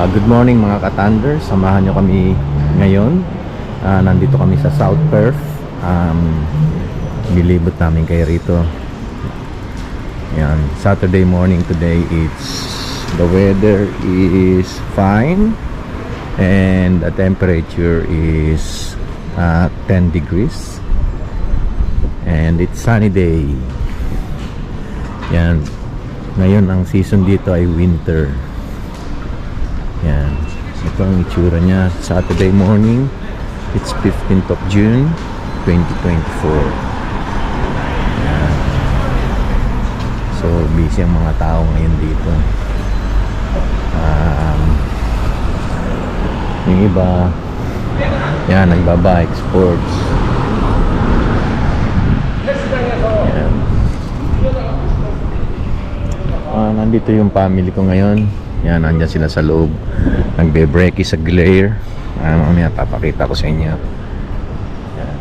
Good morning mga ka-Thunder. Samahan nyo kami ngayon. Nandito kami sa South Perth. Nilibot namin kayo rito. Yan, Saturday morning today. The weather is fine and the temperature is 10 degrees and it's sunny day. Yan, ngayon ang season dito ay winter. Yan, ito ang itsura niya Saturday morning. It's 15th of June 2024. Yan. So busy ang mga tao ngayon dito. Yung iba yan, nagbabike, sports. Yan. Nandito yung family ko ngayon. Yan, nandyan sila sa loob. Nagbe-brekkie sa glare. Mamaya papakita ko sa inyo. Yan.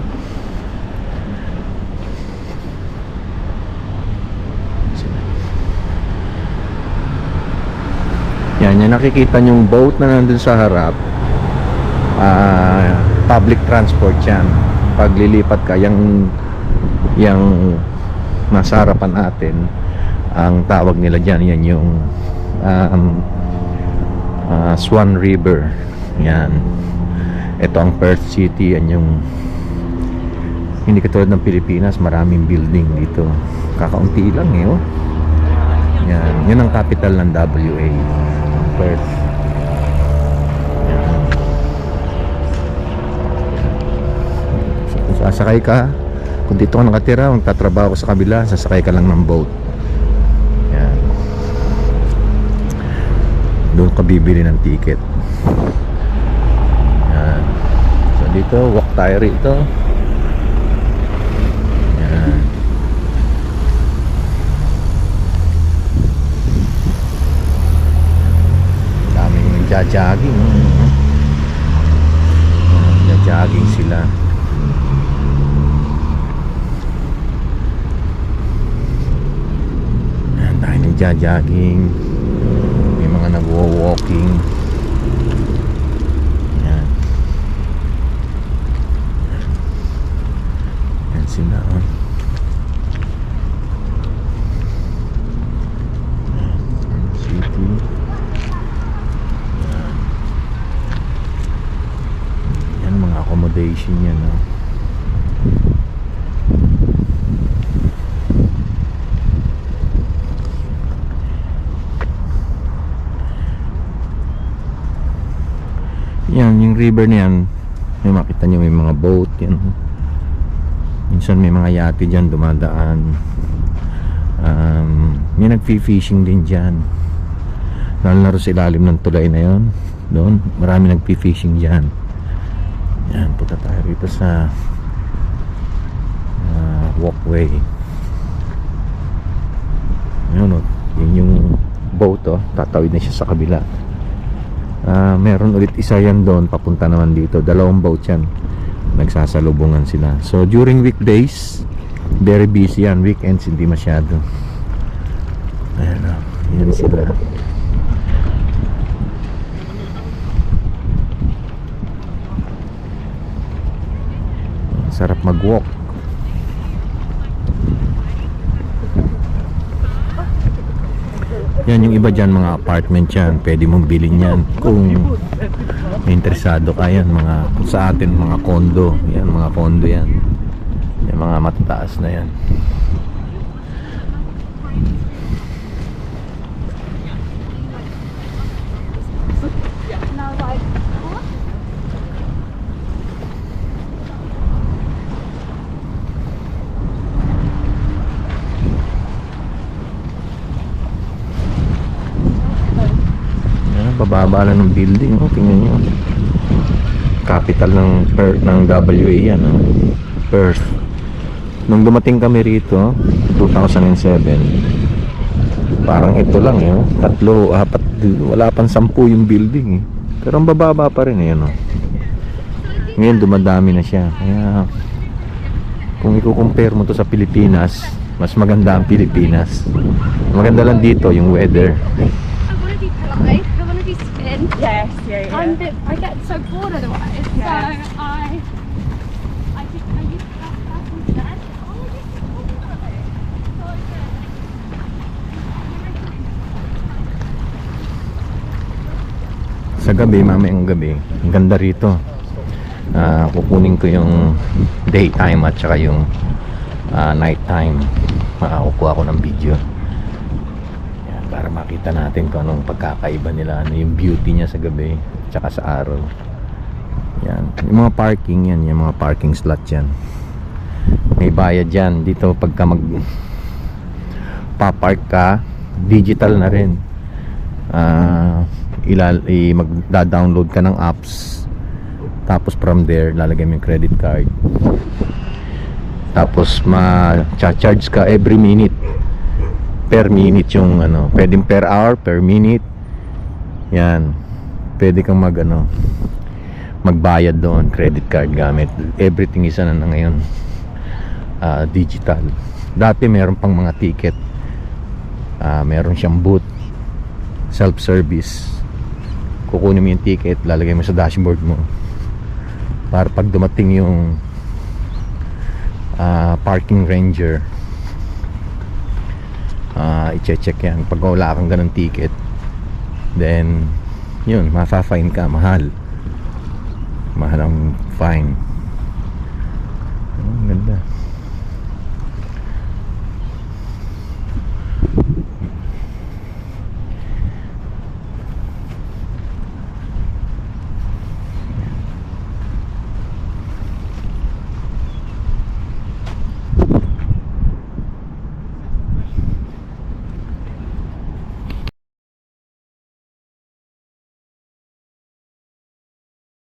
Yan, yung nakikita nyong boat na nandun sa harap. Public transport yan. Paglilipat ka, yung nasa harapan natin, ang tawag nila dyan, yan yung Swan River. Yan, ito ang Perth City. Yan yung, hindi katulad ng Pilipinas, maraming building dito, kakaunti lang eh, oh. Yan, yun ang capital ng WA, Perth. Yan. Kung sasakay ka, kung dito ka nakatira, kung tatrabaho sa kabila, sasakay ka lang ng boat. Yan, doon ka bibili ng ticket. Yan. So dito, walk tayo rito. Yan. Daming nagja-jogging. Nagja-jogging sila. Yan, tayo nagja-jogging. Nagwo-walking. Yan. Yan sila, oh. Yan, city. Yan. Yan mga accommodation yan, oh. Yan, yung river na yan, may makita nyo, may mga boat yan. Minsan may mga yate dyan dumadaan. May nagfi-fishing din dyan, lalo na rin sa ilalim ng tulay na yon. Doon, marami nagfi-fishing dyan. Yan, punta tayo rito sa walkway. Yun, yun yung boat, oh. Tatawid na siya sa kabila. Meron ulit isa yan doon, papunta naman dito. Dalawang boat yan, nagsasalubungan sila. So during weekdays very busy yan, weekends hindi masyado. Ayan, yan sila. Sarap mag-walk. Yan, yung iba dyan, mga apartment yan, pwede mong bilhin yan kung interesado ka. Yan, mga, sa atin, mga condo. Yan, mga condo yan. Yan, mga matataas na yan. Bababa lang ng building, oh, tingnan nyo. Capital ng Perth, ng WA yan, oh. Perth. Nung dumating kami rito 2007, parang ito lang, eh, 3, 4, wala pang 10 yung building, eh. Pero ang bababa pa rin, eh, oh. Ngayon dumadami na siya. Kaya kung i-compare mo to sa Pilipinas, mas maganda ang Pilipinas. Maganda lang dito yung weather. in. Yes, yeah, yeah. I get so bored otherwise. Yeah. So I think I use that instead. Oh, I get so bored of it. So good. Sa gabi, mamayang gabi, ang ganda rito. Kukunin ko yung daytime at saka yung nighttime. Makakukuha ko ng video. Yan, para makita natin kung anong pagkakaiba nila, ano yung beauty niya sa gabi at saka sa araw. Yan, yung mga parking yan, yung mga parking slot yan. May bayad yan dito pagka papark ka, digital na rin. Magda-download ka ng apps, tapos from there lalagay mo yung credit card, tapos ma-charge ka every minute, per minute yung ano, pwedeng per hour, per minute. Yan, pwede kang magbayad doon, credit card gamit, everything isa na ngayon digital. Dati meron pang mga ticket, meron siyang booth, self-service. Kukunin mo yung ticket, lalagay mo sa dashboard mo para pag dumating yung parking ranger, i-check yan. Pag wala kang ganun ticket, then yun, mafa-fine ka. Mahal ang fine.